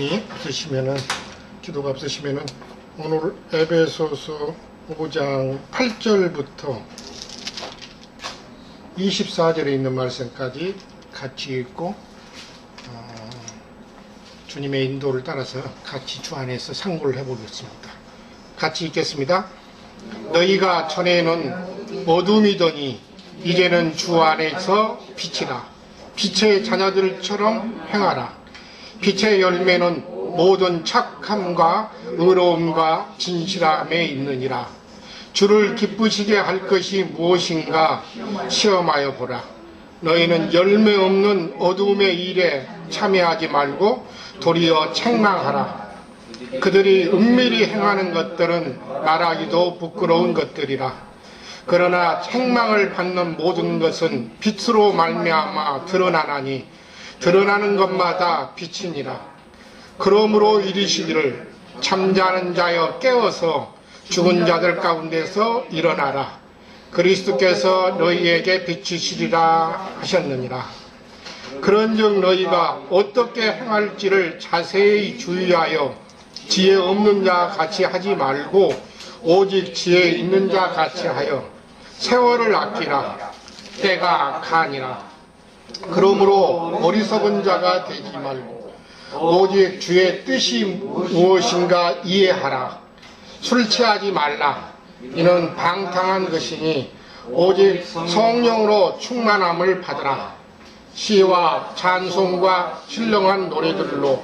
없으시면은 기도가 없으시면은 오늘 에베소서 5장 8절부터 24절에 있는 말씀까지 같이 읽고 주님의 인도를 따라서 같이 주 안에서 상고를 해보겠습니다. 같이 읽겠습니다. 너희가 전에는 어둠이더니 이제는 주 안에서 빛이라. 빛의 자녀들처럼 행하라. 빛의 열매는 모든 착함과 의로움과 진실함에 있느니라. 주를 기쁘시게 할 것이 무엇인가 시험하여 보라. 너희는 열매 없는 어두움의 일에 참여하지 말고 도리어 책망하라. 그들이 은밀히 행하는 것들은 말하기도 부끄러운 것들이라. 그러나 책망을 받는 모든 것은 빛으로 말미암아 드러나나니 드러나는 것마다 빛이니라. 그러므로 이르시기를 잠자는 자여 깨어서 죽은 자들 가운데서 일어나라. 그리스도께서 너희에게 비추시리라 하셨느니라. 그런즉 너희가 어떻게 행할지를 자세히 주의하여 지혜 없는 자 같이 하지 말고 오직 지혜 있는 자 같이 하여 세월을 아끼라. 때가 가니라. 그러므로 어리석은 자가 되지 말고 오직 주의 뜻이 무엇인가 이해하라. 술 취하지 말라. 이는 방탕한 것이니 오직 성령으로 충만함을 받으라. 시와 찬송과 신령한 노래들로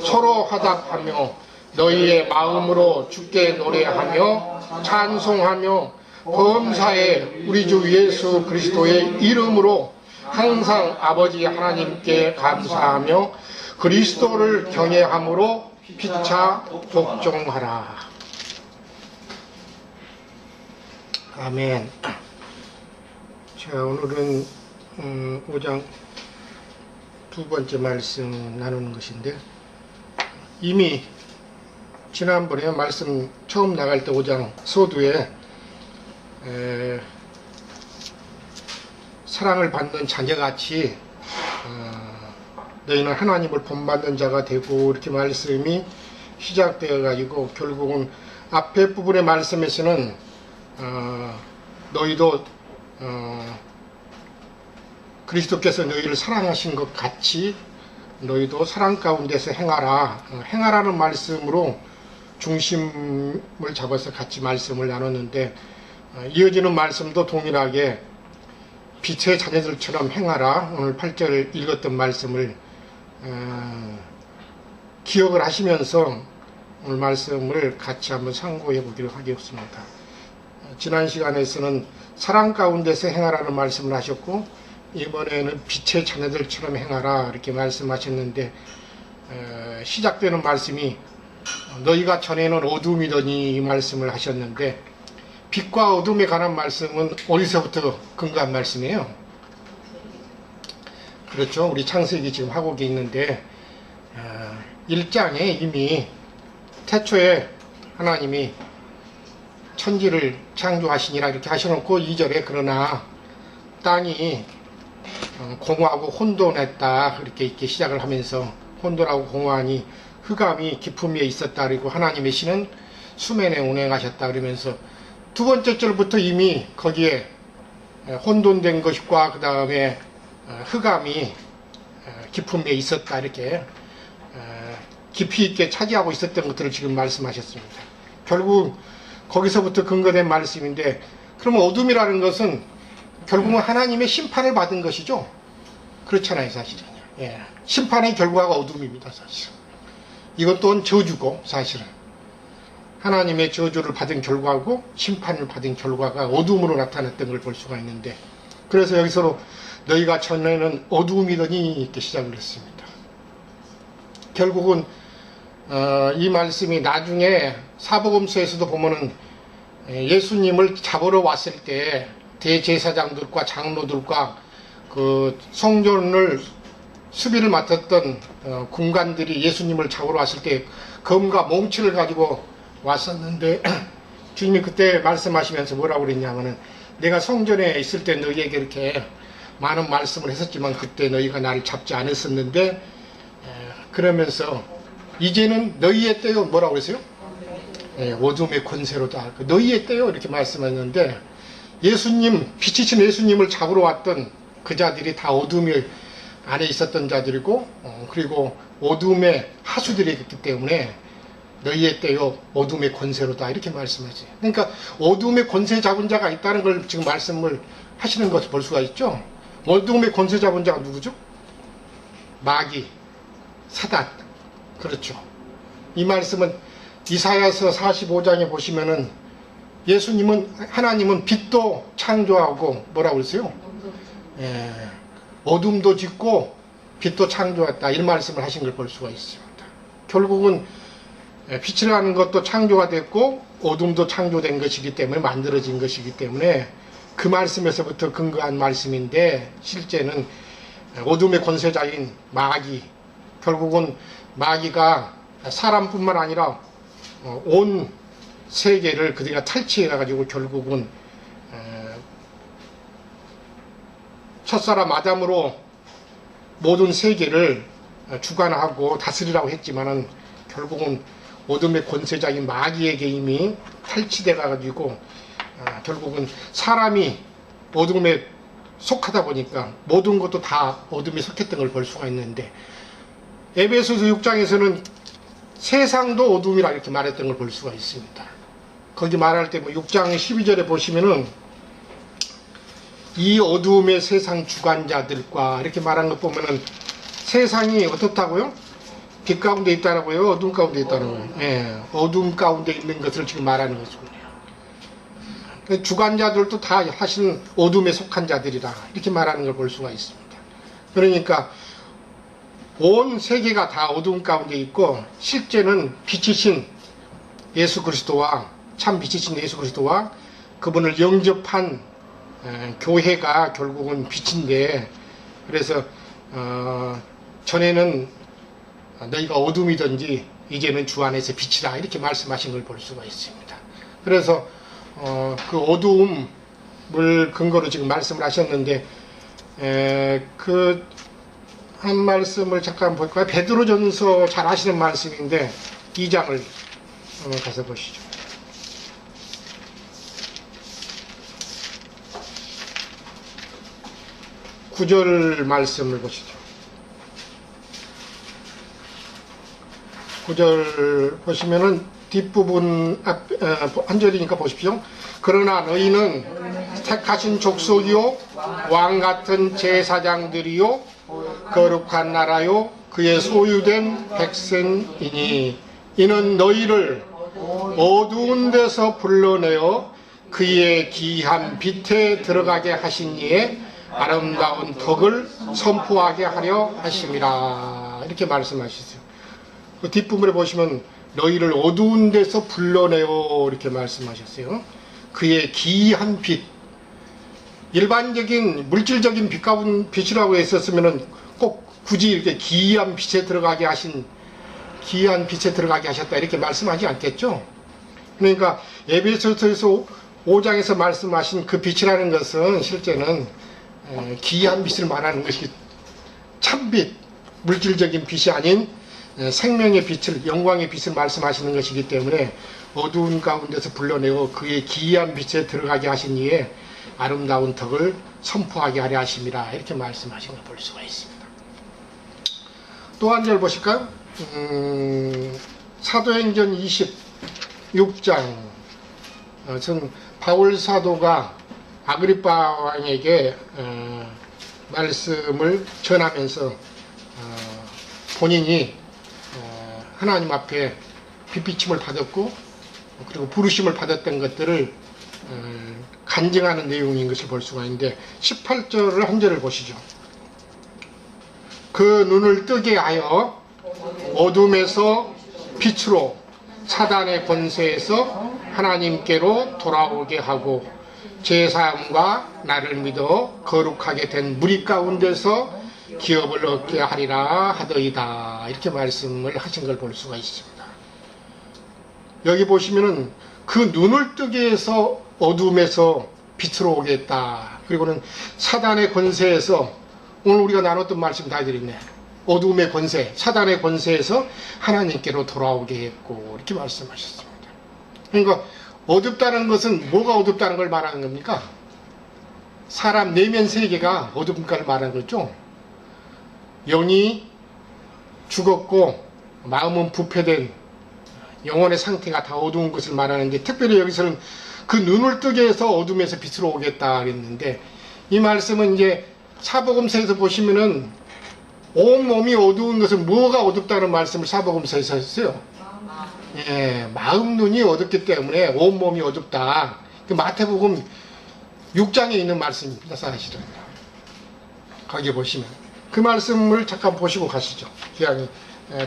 서로 화답하며 너희의 마음으로 주께 노래하며 찬송하며 범사에 우리 주 예수 그리스도의 이름으로 항상 아버지 하나님께 감사하며 그리스도를 경외함으로 피차 복종하라. 아멘. 자, 오늘은 5장 두 번째 말씀 나누는 것인데, 이미 지난번에 말씀 처음 나갈 때 5장 서두에 사랑을 받는 자녀같이 너희는 하나님을 본받는 자가 되고 이렇게 말씀이 시작되어 가지고 결국은 앞에 부분의 말씀에서는 너희도 그리스도께서 너희를 사랑하신 것 같이 너희도 사랑 가운데서 행하라. 행하라는 말씀으로 중심을 잡아서 같이 말씀을 나눴는데, 이어지는 말씀도 동일하게 빛의 자녀들처럼 행하라. 오늘 8절 읽었던 말씀을 기억을 하시면서 오늘 말씀을 같이 한번 상고해 보기로 하겠습니다. 지난 시간에서는 사랑 가운데서 행하라는 말씀을 하셨고, 이번에는 빛의 자녀들처럼 행하라 이렇게 말씀하셨는데, 시작되는 말씀이 너희가 전에는 어둠이더니 이 말씀을 하셨는데, 빛과 어둠에 관한 말씀은 어디서부터 근거한 말씀이에요? 그렇죠. 우리 창세기 지금 하고 있는데 1장에 이미 태초에 하나님이 천지를 창조하시니라 이렇게 하셔놓고 2절에 그러나 땅이 공허하고 혼돈했다 이렇게 시작을 하면서 혼돈하고 공허하니 흑암이 깊음 위에 있었다 그리고 하나님의 신은 수면에 운행하셨다 그러면서 두 번째 절부터 이미 거기에 혼돈된 것과 그 다음에 흑암이 깊은 위에 있었다 이렇게 깊이 있게 차지하고 있었던 것들을 지금 말씀하셨습니다. 결국 거기서부터 근거된 말씀인데, 그러면 어둠이라는 것은 결국은 하나님의 심판을 받은 것이죠. 그렇잖아요, 사실은. 예. 심판의 결과가 어둠입니다, 사실. 이것 또한 저주고, 사실은. 하나님의 저주를 받은 결과고 심판을 받은 결과가 어둠으로 나타났던 걸 볼 수가 있는데, 그래서 여기서 너희가 전에는 어둠이더니 이렇게 시작을 했습니다. 결국은 이 말씀이 나중에 사복음서에서도 보면은 예수님을 잡으러 왔을 때 대제사장들과 장로들과 그 성전을 수비를 맡았던 군관들이 예수님을 잡으러 왔을 때 검과 몽치를 가지고 왔었는데 주님이 그때 말씀하시면서 뭐라고 그랬냐면은 내가 성전에 있을 때 너희에게 이렇게 많은 말씀을 했었지만 그때 너희가 나를 잡지 않았었는데 그러면서 이제는 너희의 때요 뭐라고 그랬어요? 예, 어둠의 권세로다. 너희의 때요 이렇게 말씀하셨는데, 예수님, 빛이신 예수님을 잡으러 왔던 그 자들이 다 어둠 안에 있었던 자들이고, 그리고 어둠의 하수들이었기 때문에 너희의 때요 어둠의 권세로다 이렇게 말씀하세요. 그러니까 어둠의 권세 잡은 자가 있다는 걸 지금 말씀을 하시는 것을 볼 수가 있죠. 어둠의 권세 잡은 자가 누구죠? 마귀, 사단. 그렇죠. 이 말씀은 이사야서 45장에 보시면은 예수님은, 하나님은 빛도 창조하고 뭐라고 그랬어요? 예, 어둠도 짓고 빛도 창조했다 이런 말씀을 하신 걸 볼 수가 있습니다. 결국은 빛이라는 것도 창조가 됐고 어둠도 창조된 것이기 때문에, 만들어진 것이기 때문에 그 말씀에서부터 근거한 말씀인데, 실제는 어둠의 권세자인 마귀, 결국은 마귀가 사람뿐만 아니라 온 세계를 그들이 탈취해 가지고 결국은 첫사람 아담으로 모든 세계를 주관하고 다스리라고 했지만은 결국은 어둠의 권세자인 마귀에게 이미 탈취돼 가지고 결국은 사람이 어둠에 속하다 보니까 모든 것도 다 어둠에 속했던 걸 볼 수가 있는데, 에베소서 6장에서는 세상도 어둠이라 이렇게 말했던 걸 볼 수가 있습니다. 거기 말할 때 6장 12절에 보시면은 이 어둠의 세상 주관자들과 이렇게 말한 것 보면은 세상이 어떻다고요? 빛 가운데 있다라고요? 어둠 가운데 있다라고요? 예, 어둠 가운데 있는 것을 지금 말하는 것이군요. 주관자들도 다 하신 어둠에 속한 자들이라 이렇게 말하는 걸 볼 수가 있습니다. 그러니까 온 세계가 다 어둠 가운데 있고, 실제는 빛이신 예수 그리스도와, 참 빛이신 예수 그리스도와 그분을 영접한 교회가 결국은 빛인데, 그래서 전에는 너희가 어둠이든지 이제는 주 안에서 빛이다 이렇게 말씀하신 걸 볼 수가 있습니다. 그래서 그 어둠을 근거로 지금 말씀을 하셨는데, 그 한 말씀을 잠깐 볼까요? 베드로전서 잘 아시는 말씀인데 2장을 가서 보시죠. 구절 말씀을 보시죠. 9절 보시면은 뒷부분 한 절이니까 보십시오. 그러나 너희는 택하신 족속이요 왕같은 제사장들이요 거룩한 나라요 그의 소유된 백성이니, 이는 너희를 어두운 데서 불러내어 그의 귀한 빛에 들어가게 하신 이에 아름다운 덕을 선포하게 하려 하심이라 이렇게 말씀하시죠. 그 뒷부분에 보시면 너희를 어두운 데서 불러내어 이렇게 말씀하셨어요. 그의 귀한 빛, 일반적인 물질적인 빛이라고 했었으면은 꼭 굳이 이렇게 귀한 빛에 들어가게 하셨다 이렇게 말씀하지 않겠죠. 그러니까 에베소서에서 5장에서 말씀하신 그 빛이라는 것은 실제는 귀한 빛을 말하는 것이 참빛, 물질적인 빛이 아닌 생명의 빛을, 영광의 빛을 말씀하시는 것이기 때문에 어두운 가운데서 불러내어 그의 귀한 빛에 들어가게 하신 이에 아름다운 덕을 선포하게 하려 하심이라 이렇게 말씀하신 걸 볼 수가 있습니다. 또 한 절 보실까요? 사도행전 26장 전 바울 사도가 아그리파 왕에게 말씀을 전하면서 본인이 하나님 앞에 빛비침을 받았고 그리고 부르심을 받았던 것들을 간증하는 내용인 것을 볼 수가 있는데 18절을 한 절을 보시죠. 그 눈을 뜨게 하여 어둠에서 빛으로 사단의 권세에서 하나님께로 돌아오게 하고 제사함과 나를 믿어 거룩하게 된 무리 가운데서 기업을 얻게 하리라 하더이다 이렇게 말씀을 하신 걸 볼 수가 있습니다. 여기 보시면은 그 눈을 뜨게 해서 어둠에서 빛으로 오겠다. 그리고는 사단의 권세에서 오늘 우리가 나눴던 말씀 다 드렸네. 어둠의 권세, 사단의 권세에서 하나님께로 돌아오게 했고 이렇게 말씀하셨습니다. 그러니까 어둡다는 것은 뭐가 어둡다는 걸 말하는 겁니까? 사람 내면 세계가 어둠가를 말하는 거죠. 영이 죽었고 마음은 부패된 영혼의 상태가 다 어두운 것을 말하는데, 특별히 여기서는 그 눈을 뜨게 해서 어둠에서 빛으로 오겠다 그랬는데, 이 말씀은 이제 사복음서에서 보시면은 온몸이 어두운 것은 뭐가 어둡다는 말씀을 사복음서에서 했어요. 예, 마음 눈이 어둡기 때문에 온몸이 어둡다. 그 마태복음 6장에 있는 말씀입니다. 사실은 거기 보시면 그 말씀을 잠깐 보시고 가시죠. 기왕이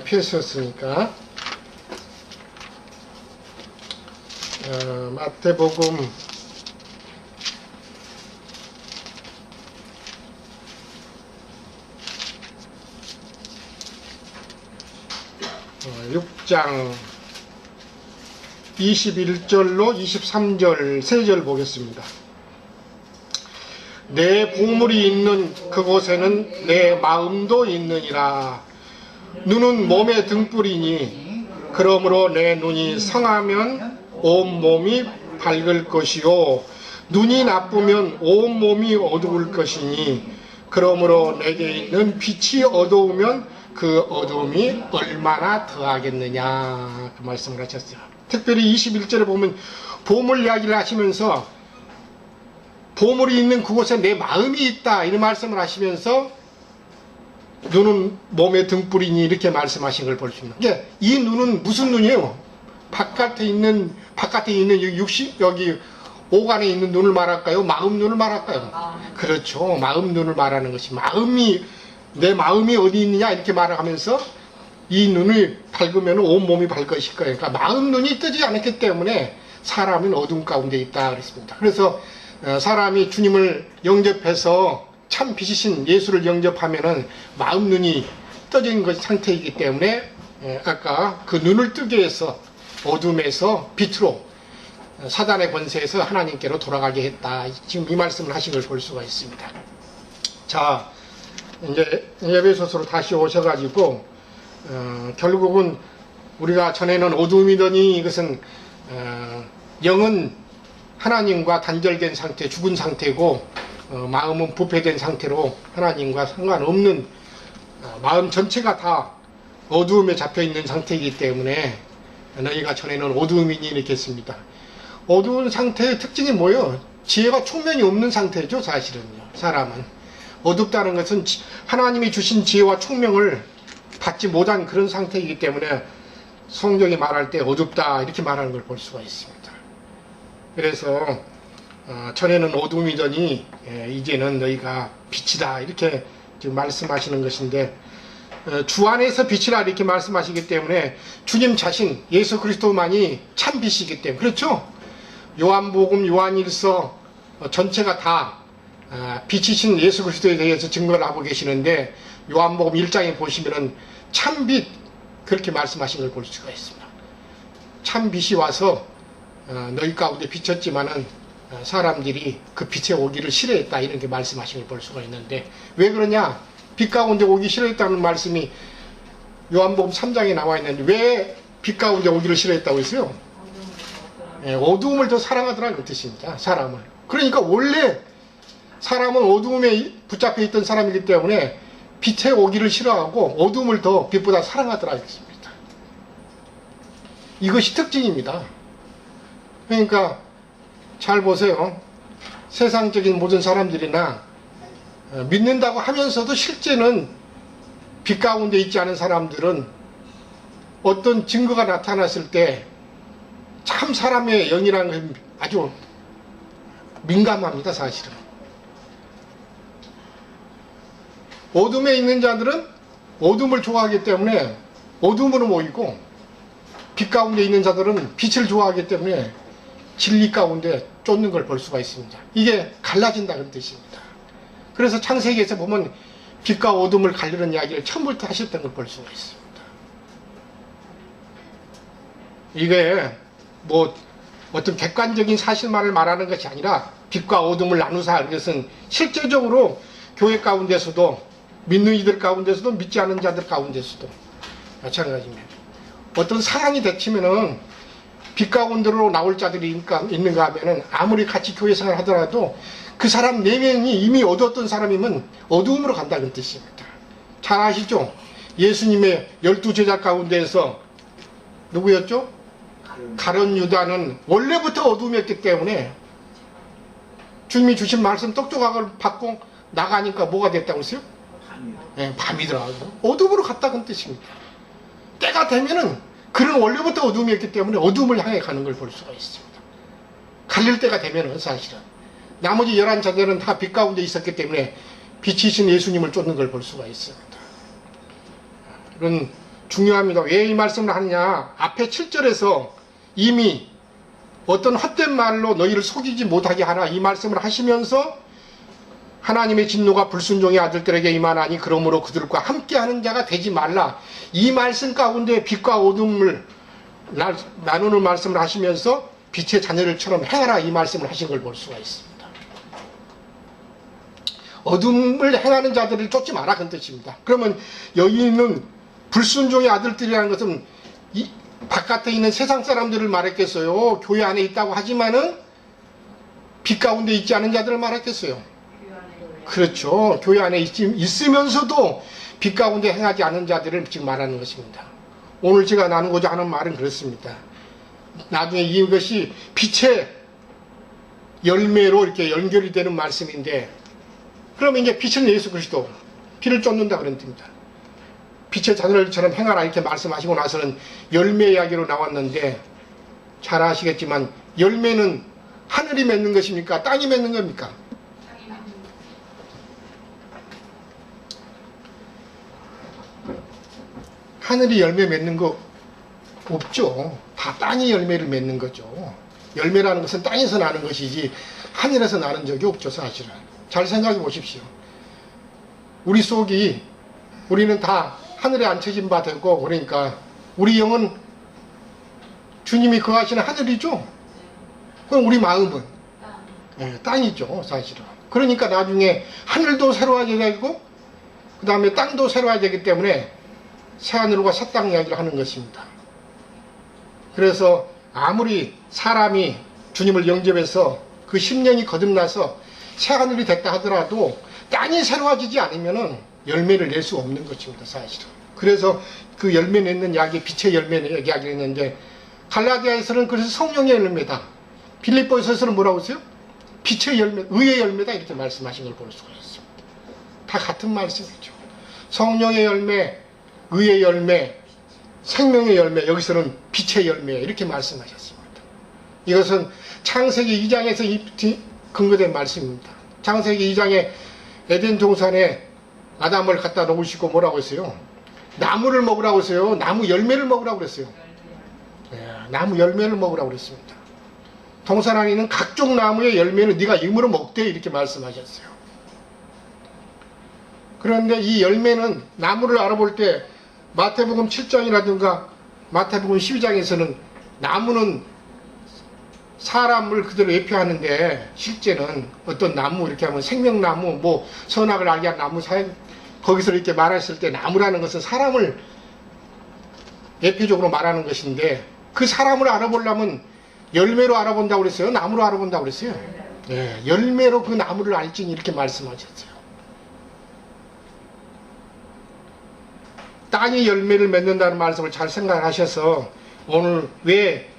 피했었으니까. 마태복음 6장 21절로 23절 3절 보겠습니다. 내 보물이 있는 그곳에는 내 마음도 있느니라. 눈은 몸의 등불이니 그러므로 내 눈이 성하면 온몸이 밝을 것이요 눈이 나쁘면 온몸이 어두울 것이니 그러므로 내게 있는 빛이 어두우면 그 어두움이 얼마나 더하겠느냐, 그 말씀을 하셨어요. 특별히 21절에 보면 보물 이야기를 하시면서 보물이 있는 그곳에 내 마음이 있다 이런 말씀을 하시면서 눈은 몸의 등불이니 이렇게 말씀하신 걸 볼 수 있는. 그러니까 이 눈은 무슨 눈이에요? 바깥에 있는 여기 오간에 있는 눈을 말할까요? 마음 눈을 말할까요? 그렇죠. 마음 눈을 말하는 것이, 내 마음이 어디 있느냐 이렇게 말하면서 이 눈을 밝으면 온몸이 밝을 것일 거예요. 그러니까 마음 눈이 뜨지 않았기 때문에 사람은 어둠 가운데 있다 그랬습니다. 그래서 사람이 주님을 영접해서 참 빛이신 예수를 영접하면은 마음 눈이 떠진 것 상태이기 때문에 아까 그 눈을 뜨게 해서 어둠에서 빛으로 사단의 권세에서 하나님께로 돌아가게 했다. 지금 이 말씀을 하신 걸 볼 수가 있습니다. 자, 이제 에베소서로 다시 오셔가지고 결국은 우리가 전에는 어둠이더니 이것은 영은 하나님과 단절된 상태, 죽은 상태고 마음은 부패된 상태로 하나님과 상관없는 마음 전체가 다 어두움에 잡혀있는 상태이기 때문에 너희가 전에는 어두움이니 이렇게 했습니다. 어두운 상태의 특징이 뭐예요? 지혜가 총명이 없는 상태죠. 사실은요. 사람은 어둡다는 것은 하나님이 주신 지혜와 총명을 받지 못한 그런 상태이기 때문에 성경이 말할 때 어둡다 이렇게 말하는 걸 볼 수가 있습니다. 그래서 전에는 어둠이더니 이제는 너희가 빛이다 이렇게 지금 말씀하시는 것인데, 주 안에서 빛이라 이렇게 말씀하시기 때문에 주님 자신 예수 그리스도만이 참 빛이기 때문에, 그렇죠? 요한복음, 요한일서 전체가 다 빛이신 예수 그리스도에 대해서 증거를 하고 계시는데, 요한복음 1장에 보시면은 참 빛 그렇게 말씀하신 걸 볼 수가 있습니다. 참 빛이 와서 너희 가운데 비쳤지만은 사람들이 그 빛에 오기를 싫어했다 이렇게 말씀하신 걸 볼 수가 있는데, 왜 그러냐? 빛 가운데 오기 싫어했다는 말씀이 요한복음 3장에 나와 있는데 왜 빛 가운데 오기를 싫어했다고 했어요? 어두움을 더 사랑하더라 그 뜻입니다. 사람을. 그러니까 원래 사람은 어두움에 붙잡혀 있던 사람이기 때문에 빛에 오기를 싫어하고 어두움을 더 빛보다 사랑하더라 했습니다. 이것이 특징입니다. 그러니까 잘 보세요. 세상적인 모든 사람들이나 믿는다고 하면서도 실제는 빛 가운데 있지 않은 사람들은 어떤 증거가 나타났을 때 참 사람의 영이라는 건 아주 민감합니다. 사실은 어둠에 있는 자들은 어둠을 좋아하기 때문에 어둠으로 모이고, 빛 가운데 있는 자들은 빛을 좋아하기 때문에 진리 가운데 쫓는 걸 볼 수가 있습니다. 이게 갈라진다는 뜻입니다. 그래서 창세기에서 보면 빛과 어둠을 가르는 이야기를 처음부터 하셨던 걸 볼 수가 있습니다. 이게 뭐 어떤 객관적인 사실만을 말하는 것이 아니라 빛과 어둠을 나누사, 그것은 실제적으로 교회 가운데서도 믿는 이들 가운데서도 믿지 않는 자들 가운데서도 마찬가지입니다. 어떤 사랑이 닫히면은 빛 가운데로 나올 자들이 있는가 하면은 아무리 같이 교회 생활을 하더라도 그 사람 내면이 이미 어두웠던 사람이면 어두움으로 간다는 뜻입니다. 잘 아시죠? 예수님의 12제자 가운데에서 누구였죠? 가룟 유다는 원래부터 어둠이었기 때문에 주님이 주신 말씀 똑똑하게 받고 나가니까 뭐가 됐다고 했어요? 네, 밤이더라고요. 어둠으로 갔다는 뜻입니다. 때가 되면은 그는 원래부터 어둠이었기 때문에 어둠을 향해 가는 걸 볼 수가 있습니다. 갈릴 때가 되면은 사실은 나머지 11자들은 다 빛 가운데 있었기 때문에 빛이신 예수님을 쫓는 걸 볼 수가 있습니다. 이건 중요합니다. 왜 이 말씀을 하느냐? 앞에 7절에서 이미 어떤 헛된 말로 너희를 속이지 못하게 하라 이 말씀을 하시면서 하나님의 진노가 불순종의 아들들에게 임하나니 그러므로 그들과 함께하는 자가 되지 말라 이 말씀 가운데 빛과 어둠을 나누는 말씀을 하시면서 빛의 자녀들처럼 행하라 이 말씀을 하신 걸 볼 수가 있습니다. 어둠을 행하는 자들을 쫓지 마라 그런 뜻입니다. 그러면 여기 있는 불순종의 아들들이라는 것은 이 바깥에 있는 세상 사람들을 말했겠어요? 교회 안에 있다고 하지만은 빛 가운데 있지 않은 자들을 말했겠어요? 그렇죠. 교회 안에 있으면서도 빛 가운데 행하지 않은 자들을 지금 말하는 것입니다. 오늘 제가 나누고자 하는 말은 그렇습니다. 나중에 이것이 빛의 열매로 이렇게 연결이 되는 말씀인데 그러면 이제 빛은 예수 그리스도 빛을 쫓는다 그런 뜻입니다. 빛의 자녀들처럼 행하라 이렇게 말씀하시고 나서는 열매 이야기로 나왔는데 잘 아시겠지만 열매는 하늘이 맺는 것입니까? 땅이 맺는 겁니까? 하늘이 열매 맺는 거 없죠. 다 땅이 열매를 맺는 거죠. 열매라는 것은 땅에서 나는 것이지 하늘에서 나는 적이 없죠. 사실은. 잘 생각해 보십시오. 우리는 다 하늘에 앉혀진 바 되고 그러니까 우리 영은 주님이 거하시는 하늘이죠. 그럼 우리 마음은 땅이죠. 사실은. 그러니까 나중에 하늘도 새로워져야 되고 그 다음에 땅도 새로워야 되기 때문에 새하늘과 새 땅 이야기를 하는 것입니다. 그래서 아무리 사람이 주님을 영접해서 그 심령이 거듭나서 새하늘이 됐다 하더라도 땅이 새로워지지 않으면 열매를 낼 수 없는 것입니다. 사실은. 그래서 그 열매 맺는 이야기, 빛의 열매 이야기를 했는데 갈라디아에서는 그래서 성령의 열매다. 빌립보에서는 뭐라고 했어요? 빛의 열매, 의의 열매다 이렇게 말씀하신 걸 볼 수가 있습니다. 다 같은 말씀이죠. 성령의 열매, 의의 열매, 생명의 열매, 여기서는 빛의 열매 이렇게 말씀하셨습니다. 이것은 창세기 2장에서 근거된 말씀입니다. 창세기 2장에 에덴 동산에 아담을 갖다 놓으시고 뭐라고 했어요? 나무를 먹으라고 했어요. 나무 열매를 먹으라고 그랬어요. 나무 열매를 먹으라고 그랬습니다. 동산 안에 있는 각종 나무의 열매는 네가 임으로 먹되 이렇게 말씀하셨어요. 그런데 이 열매는 나무를 알아볼 때 마태복음 7장이라든가 마태복음 12장에서는 나무는 사람을 그대로 예표하는데 실제는 어떤 나무 이렇게 하면 생명나무 뭐 선악을 알게 한 나무 거기서 이렇게 말했을 때 나무라는 것은 사람을 예표적으로 말하는 것인데 그 사람을 알아보려면 열매로 알아본다고 그랬어요? 나무로 알아본다고 그랬어요? 네, 열매로 그 나무를 알지니 이렇게 말씀하셨어요. 땅이 열매를 맺는다는 말씀을 잘 생각하셔서 오늘 왜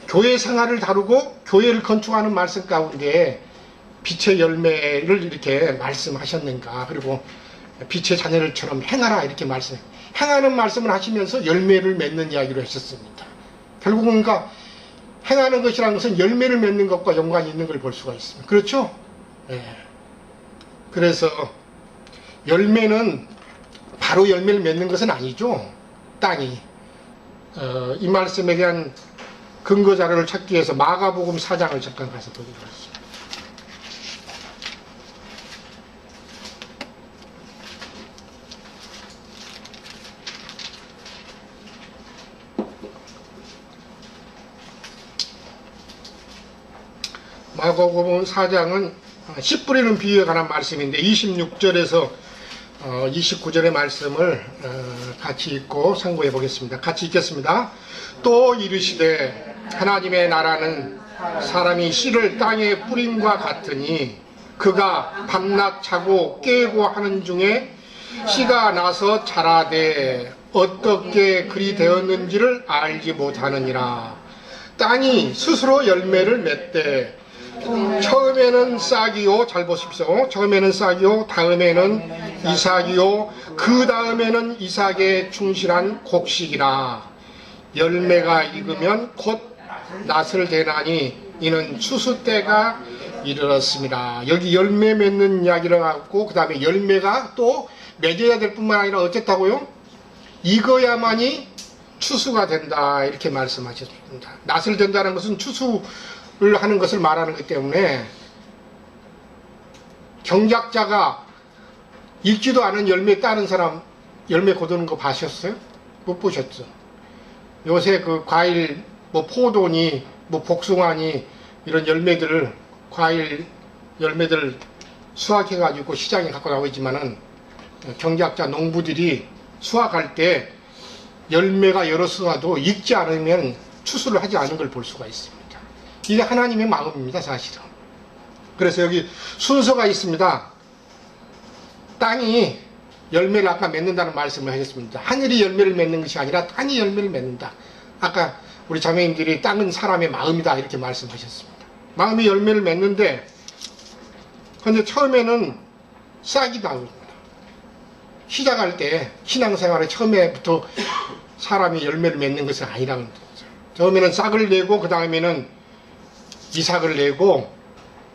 교회 생활을 다루고 교회를 건축하는 말씀 가운데 빛의 열매를 이렇게 말씀하셨는가 그리고 빛의 자녀들처럼 행하라 이렇게 행하는 말씀을 하시면서 열매를 맺는 이야기로 하셨습니다. 결국은 그러니까 행하는 것이라는 것은 열매를 맺는 것과 연관이 있는 걸 볼 수가 있습니다. 그렇죠? 네. 그래서 열매는 바로 열매를 맺는 것은 아니죠. 땅이. 이 말씀에 대한 근거 자료를 찾기 위해서 마가복음 4장을 잠깐 가서 보도록 하겠습니다. 마가복음 4장은 씨 뿌리는 비유에 관한 말씀인데 26절에서 29절의 말씀을 같이 읽고 상고해 보겠습니다. 같이 읽겠습니다. 또 이르시되 하나님의 나라는 사람이 씨를 땅에 뿌림과 같으니 그가 밤낮 자고 깨고 하는 중에 씨가 나서 자라되 어떻게 그리 되었는지를 알지 못하느니라. 땅이 스스로 열매를 맺되 처음에는 싹이요, 잘 보십시오. 처음에는 싹이요, 다음에는 이삭이요, 그 다음에는 이삭에 충실한 곡식이라. 열매가 익으면 곧 낫을 대나니 이는 추수 때가 이르렀습니다. 여기 열매 맺는 이야기를 하고 그 다음에 열매가 또 맺어야 될 뿐만 아니라 어쨌다고요? 익어야만이 추수가 된다 이렇게 말씀하셨습니다. 낫을 된다는 것은 추수를 하는 것을 말하는 것 때문에 경작자가 익지도 않은 열매 따는 사람 열매 거두는 거 보셨어요? 못 보셨죠? 요새 그 과일 뭐 포도니 뭐 복숭아니 이런 열매들을 과일 열매들을 수확해 가지고 시장에 갖고 나오지만은 경작자 농부들이 수확할 때 열매가 여러 쏘아도 익지 않으면 추수를 하지 않은 걸 볼 수가 있습니다. 이게 하나님의 마음입니다, 사실은. 그래서 여기 순서가 있습니다. 땅이 열매를 아까 맺는다는 말씀을 하셨습니다. 하늘이 열매를 맺는 것이 아니라 땅이 열매를 맺는다. 아까 우리 자매님들이 땅은 사람의 마음이다 이렇게 말씀하셨습니다. 마음이 열매를 맺는데 근데 처음에는 싹이 나옵니다. 시작할 때 신앙생활의 처음에부터 사람이 열매를 맺는 것은 아니라는 거죠. 처음에는 싹을 내고 그 다음에는 이삭을 내고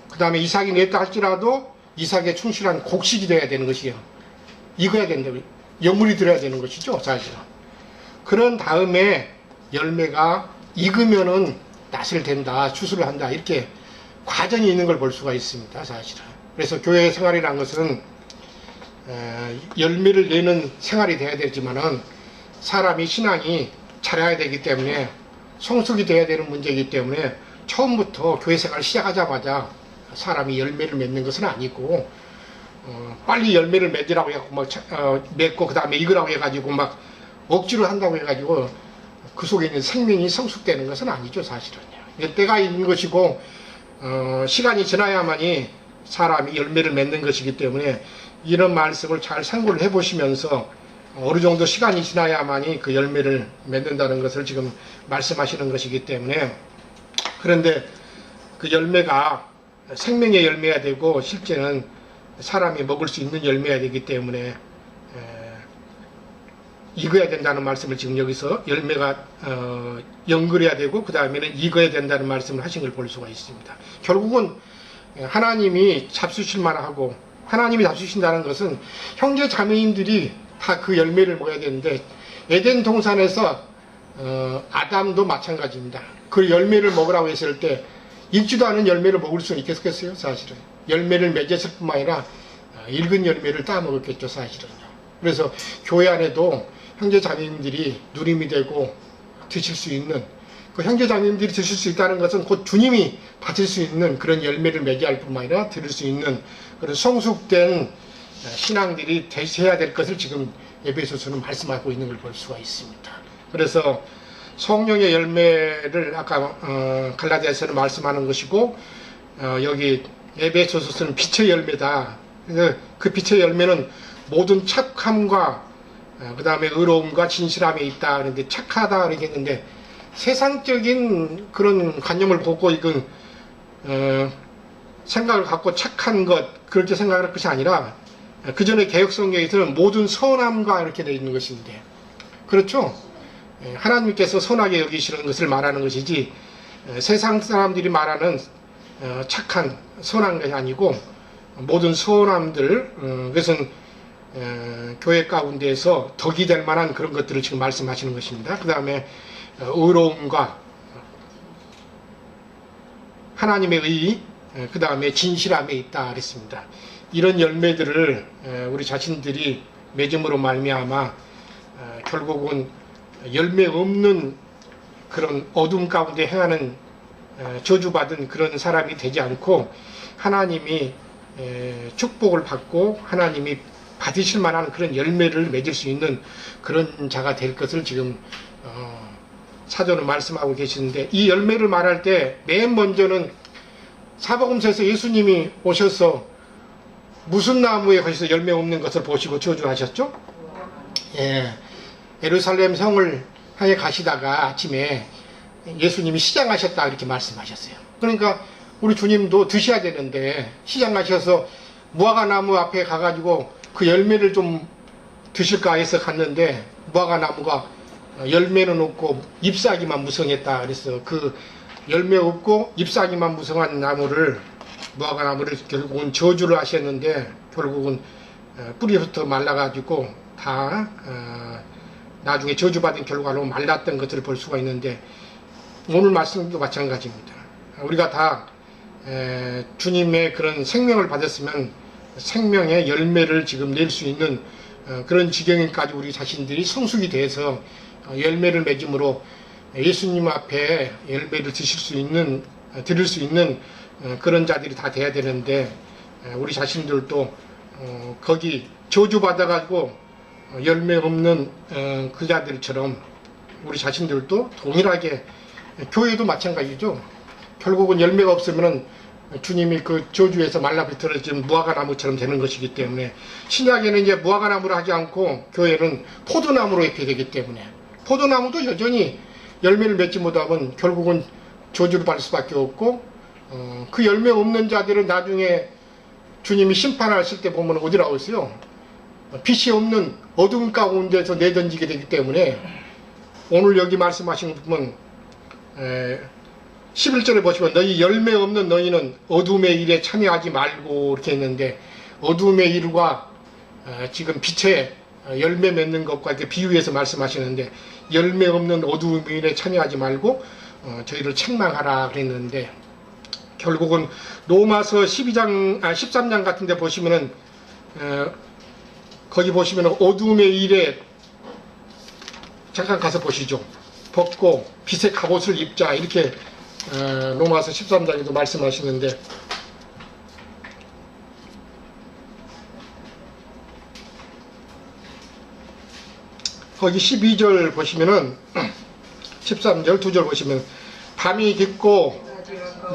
그 다음에 이삭이 냈다 할지라도 이삭에 충실한 곡식이 돼야 되는 것이에요. 익어야 된다. 여물이 들어야 되는 것이죠, 사실은. 그런 다음에 열매가 익으면은 낫을 된다, 추수를 한다 이렇게 과정이 있는 걸 볼 수가 있습니다, 사실은. 그래서 교회 생활이라는 것은 열매를 내는 생활이 돼야 되지만은 사람이 신앙이 자라야 되기 때문에 성숙이 돼야 되는 문제이기 때문에 처음부터 교회 생활을 시작하자마자 사람이 열매를 맺는 것은 아니고 빨리 열매를 맺으라고 해갖고 막 맺고 그 다음에 익으라고 해가지고 막 억지로 한다고 해가지고 그 속에 있는 생명이 성숙되는 것은 아니죠, 사실은요. 때가 있는 것이고 시간이 지나야만이 사람이 열매를 맺는 것이기 때문에 이런 말씀을 잘 상고를 해보시면서 어느 정도 시간이 지나야만이 그 열매를 맺는다는 것을 지금 말씀하시는 것이기 때문에 그런데 그 열매가 생명의 열매야 되고 실제는 사람이 먹을 수 있는 열매야 되기 때문에 익어야 된다는 말씀을 지금 여기서 열매가 연결해야 되고 그 다음에는 익어야 된다는 말씀을 하신 걸 볼 수가 있습니다. 결국은 하나님이 잡수실만 하고 하나님이 잡수신다는 것은 형제 자매인들이 다 그 열매를 먹어야 되는데 에덴 동산에서 아담도 마찬가지입니다. 그 열매를 먹으라고 했을 때 익지도 않은 열매를 먹을 수는 있겠어요, 사실은. 열매를 맺었을 뿐만 아니라 익은 열매를 따먹었겠죠, 사실은요. 그래서 교회 안에도 형제 자매님들이 누림이 되고 드실 수 있는 그 형제 자매님들이 드실 수 있다는 것은 곧 주님이 받을 수 있는 그런 열매를 맺어야 할 뿐만 아니라 들을 수 있는 그런 성숙된 신앙들이 되셔야 될 것을 지금 에베소서는 말씀하고 있는 걸 볼 수가 있습니다. 그래서 성령의 열매를 아까 갈라디아서는 말씀하는 것이고 여기 에베소서는 빛의 열매다. 그 빛의 열매는 모든 착함과 그 다음에 의로움과 진실함에 있다. 그런데 착하다 이렇게 했는데 세상적인 그런 관념을 보고 이건 생각을 갖고 착한 것 그렇게 생각할 것이 아니라 그 전에 개혁성경에서는 모든 선함과 이렇게 되어 있는 것인데 그렇죠? 하나님께서 선하게 여기시는 것을 말하는 것이지 세상 사람들이 말하는 착한 선한 것이 아니고 모든 선함들 그것은 교회 가운데에서 덕이 될 만한 그런 것들을 지금 말씀하시는 것입니다. 그 다음에 의로움과 하나님의 의, 그 다음에 진실함에 있다 그랬습니다. 이런 열매들을 우리 자신들이 맺음으로 말미암아 결국은 열매 없는 그런 어둠 가운데 행하는 저주받은 그런 사람이 되지 않고 하나님이 축복을 받고 하나님이 받으실 만한 그런 열매를 맺을 수 있는 그런 자가 될 것을 지금 사도는 말씀하고 계시는데, 이 열매를 말할 때 맨 먼저는 사복음서에서 예수님이 오셔서 무슨 나무에 거기서 열매 없는 것을 보시고 저주하셨죠? 예, 예루살렘 성을 향해 가시다가 아침에 예수님이 시장하셨다 이렇게 말씀하셨어요. 그러니까 우리 주님도 드셔야 되는데 시장하셔서 무화과 나무 앞에 가가지고 그 열매를 좀 드실까 해서 갔는데 무화과 나무가 열매는 없고 잎사귀만 무성했다 그래서 그 열매 없고 잎사귀만 무성한 나무를, 무화과 나무를 결국은 저주를 하셨는데 결국은 뿌리부터 말라가지고 다 나중에 저주받은 결과로 말랐던 것들을 볼 수가 있는데, 오늘 말씀도 마찬가지입니다. 우리가 다 주님의 그런 생명을 받았으면 생명의 열매를 지금 낼 수 있는 그런 지경까지 우리 자신들이 성숙이 돼서 열매를 맺음으로 예수님 앞에 열매를 드릴 수 있는 그런 자들이 다 돼야 되는데, 우리 자신들도 거기 저주받아가지고 열매 없는 그 자들처럼 우리 자신들도 동일하게, 교회도 마찬가지죠. 결국은 열매가 없으면은 주님이 그 저주에서 말라비틀어진 무화과 나무처럼 되는 것이기 때문에, 신약에는 이제 무화과 나무로 하지 않고 교회는 포도나무로 이렇게 되기 때문에, 포도나무도 여전히 열매를 맺지 못하면 결국은 저주를 받을 수밖에 없고, 그 열매 없는 자들은 나중에 주님이 심판하실 때 보면 어디 나오세요? 빛이 없는 어두운 가운데서 내던지게 되기 때문에, 오늘 여기 말씀하신 부분 11절에 보시면 너희 열매 없는 너희는 어둠의 일에 참여하지 말고 이렇게 했는데, 어둠의 일과 지금 빛에 열매 맺는 것과 이렇게 비유해서 말씀하시는데, 열매 없는 어두움의 일에 참여하지 말고 저희를 책망하라 그랬는데, 결국은 로마서 13장 같은 데 보시면은 거기 보시면은 어두움의 일에 잠깐 가서 보시죠. 벗고 빛의 갑옷을 입자 이렇게 로마서 13장에도 말씀하시는데, 거기 12절 보시면은 13절 2절 보시면 밤이 깊고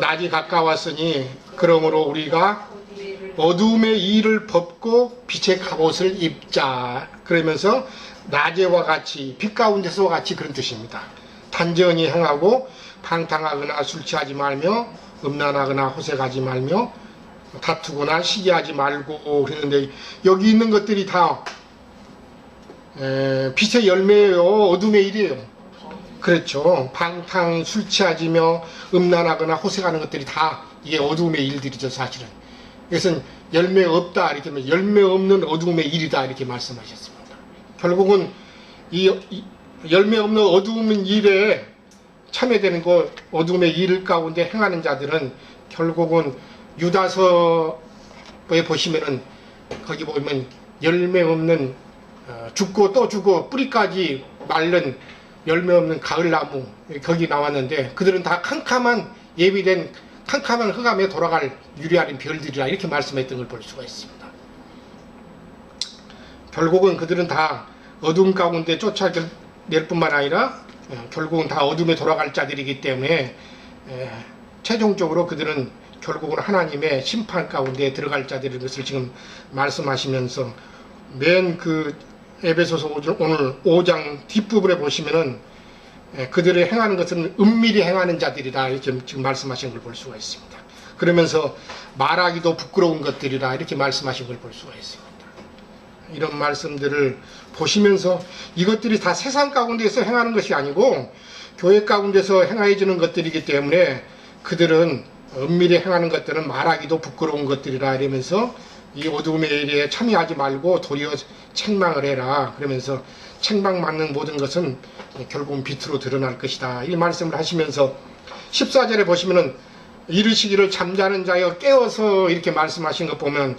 낮이 가까웠으니 그러므로 우리가 어둠의 일을 벗고 빛의 갑옷을 입자 그러면서 낮에와 같이 빛 가운데서와 같이 그런 뜻입니다. 단전히 행하고 방탕하거나 술 취하지 말며 음란하거나 호색하지 말며 다투거나 시기하지 말고 그랬는데, 여기 있는 것들이 다 빛의 열매예요. 어둠의 일이에요. 그렇죠. 방탕, 술 취하지며 음란하거나 호색하는 것들이 다 이게 어둠의 일들이죠, 사실은. 이것은 열매 없다 이렇게 하면 열매 없는 어둠의 일이다 이렇게 말씀하셨습니다. 결국은 이 열매 없는 어둠의 일에 참여되는 것, 어둠의 일 가운데 행하는 자들은 결국은 유다서에 보시면은 거기 보면 열매 없는 죽고 또 죽고 뿌리까지 마른 열매 없는 가을나무 거기 나왔는데, 그들은 다 캄캄한 예비된 캄캄한 흑암에 돌아갈 유리아린 별들이라 이렇게 말씀했던 걸 볼 수가 있습니다. 결국은 그들은 다 어둠 가운데 쫓아낼 뿐만 아니라 결국은 다 어둠에 돌아갈 자들이기 때문에 최종적으로 그들은 결국은 하나님의 심판 가운데 들어갈 자들인 것을 지금 말씀하시면서, 맨 그 에베소서 오늘 5장 뒷부분에 보시면은 그들이 행하는 것은 은밀히 행하는 자들이다 이렇게 지금 말씀하신 걸 볼 수가 있습니다. 그러면서 말하기도 부끄러운 것들이라 이렇게 말씀하신 걸 볼 수가 있습니다. 이런 말씀들을 보시면서 이것들이 다 세상 가운데서 행하는 것이 아니고 교회 가운데서 행하여지는 것들이기 때문에, 그들은 은밀히 행하는 것들은 말하기도 부끄러운 것들이라 이러면서 이 어둠의 일에 참여하지 말고 도리어 책망을 해라 그러면서, 책망받는 모든 것은 결국은 빛으로 드러날 것이다 이 말씀을 하시면서, 14절에 보시면은 이르시기를 잠자는 자여 깨어서 이렇게 말씀하신 것 보면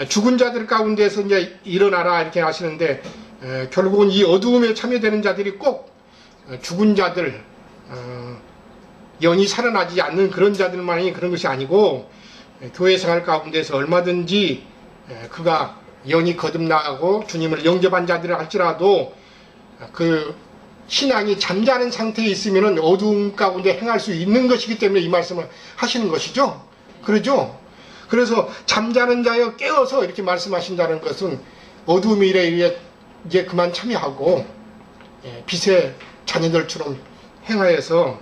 죽은 자들 가운데서 이제 일어나라 이렇게 하시는데, 결국은 이 어두움에 참여되는 자들이 꼭 죽은 자들, 영이 살아나지 않는 그런 자들만이 그런 것이 아니고, 교회 생활 가운데서 얼마든지 그가 영이 거듭나고 주님을 영접한 자들을 할지라도 그 신앙이 잠자는 상태에 있으면 어두움 가운데 행할 수 있는 것이기 때문에 이 말씀을 하시는 것이죠. 그러죠? 그래서 잠자는 자여 깨어서 이렇게 말씀하신다는 것은 어두움의 일에 이제 그만 참여하고 빛의 자녀들처럼 행하여서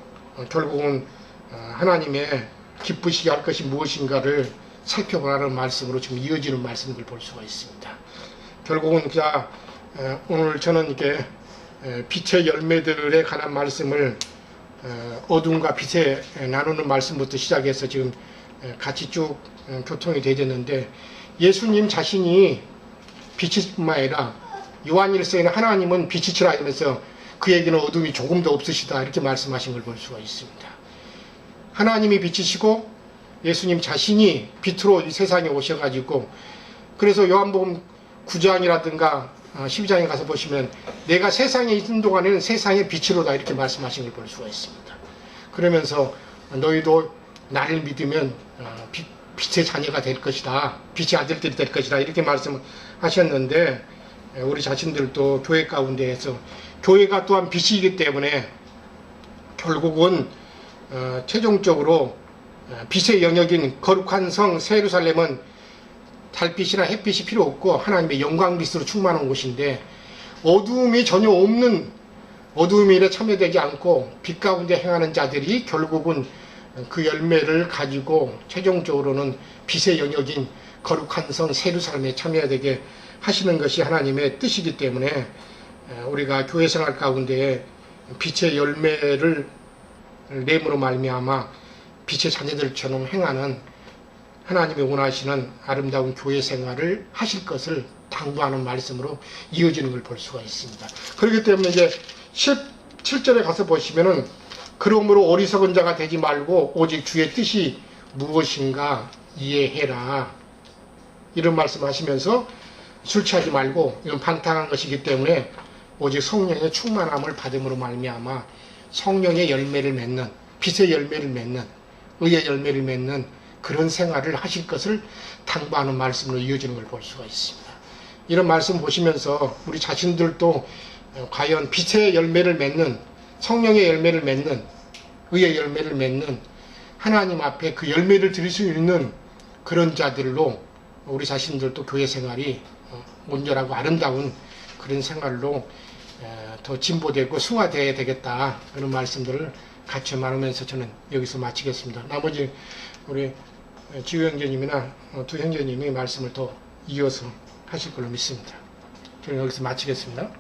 결국은 하나님의 기쁘시게 할 것이 무엇인가를 살펴보라는 말씀으로 지금 이어지는 말씀을 볼 수가 있습니다. 결국은 오늘 저는 이렇게 빛의 열매들에 관한 말씀을 어둠과 빛에 나누는 말씀부터 시작해서 지금 같이 쭉 교통이 되었는데, 예수님 자신이 빛일 뿐만 아니라 요한일서에는 하나님은 빛이시라 하면서 그에게는 어둠이 조금도 없으시다 이렇게 말씀하신 걸 볼 수가 있습니다. 하나님이 빛이시고 예수님 자신이 빛으로 이 세상에 오셔가지고, 그래서 요한복음 9장이라든가 12장에 가서 보시면 내가 세상에 있는 동안에는 세상의 빛이로다 이렇게 말씀하신 걸 볼 수가 있습니다. 그러면서 너희도 나를 믿으면 빛의 자녀가 될 것이다, 빛의 아들들이 될 것이다 이렇게 말씀하셨는데, 우리 자신들도 교회 가운데에서 교회가 또한 빛이기 때문에 결국은 최종적으로 빛의 영역인 거룩한 성 새 예루살렘은 달빛이나 햇빛이 필요 없고 하나님의 영광빛으로 충만한 곳인데, 어두움이 전혀 없는 어두움의 일에 참여되지 않고 빛 가운데 행하는 자들이 결국은 그 열매를 가지고 최종적으로는 빛의 영역인 거룩한 성 새 예루살렘에 참여되게 하시는 것이 하나님의 뜻이기 때문에 우리가 교회 생활 가운데 빛의 열매를 내므로 말미암아 빛의 자녀들처럼 행하는 하나님이 원하시는 아름다운 교회 생활을 하실 것을 당부하는 말씀으로 이어지는 걸 볼 수가 있습니다. 그렇기 때문에 이제 17절에 가서 보시면은 그러므로 어리석은 자가 되지 말고 오직 주의 뜻이 무엇인가 이해해라 이런 말씀하시면서 술 취하지 말고, 이건 방탕한 것이기 때문에 오직 성령의 충만함을 받음으로 말미암아 성령의 열매를 맺는, 빛의 열매를 맺는, 의의 열매를 맺는 그런 생활을 하실 것을 당부하는 말씀으로 이어지는 걸 볼 수가 있습니다. 이런 말씀 보시면서 우리 자신들도 과연 빛의 열매를 맺는, 성령의 열매를 맺는, 의의 열매를 맺는 하나님 앞에 그 열매를 드릴 수 있는 그런 자들로 우리 자신들도 교회 생활이 온전하고 아름다운 그런 생활로 더 진보되고 승화되어야 되겠다, 그런 말씀들을 같이 나누면서 저는 여기서 마치겠습니다. 나머지 우리 지우 형제님이나 두 형제님이 말씀을 더 이어서 하실 걸로 믿습니다. 저는 여기서 마치겠습니다.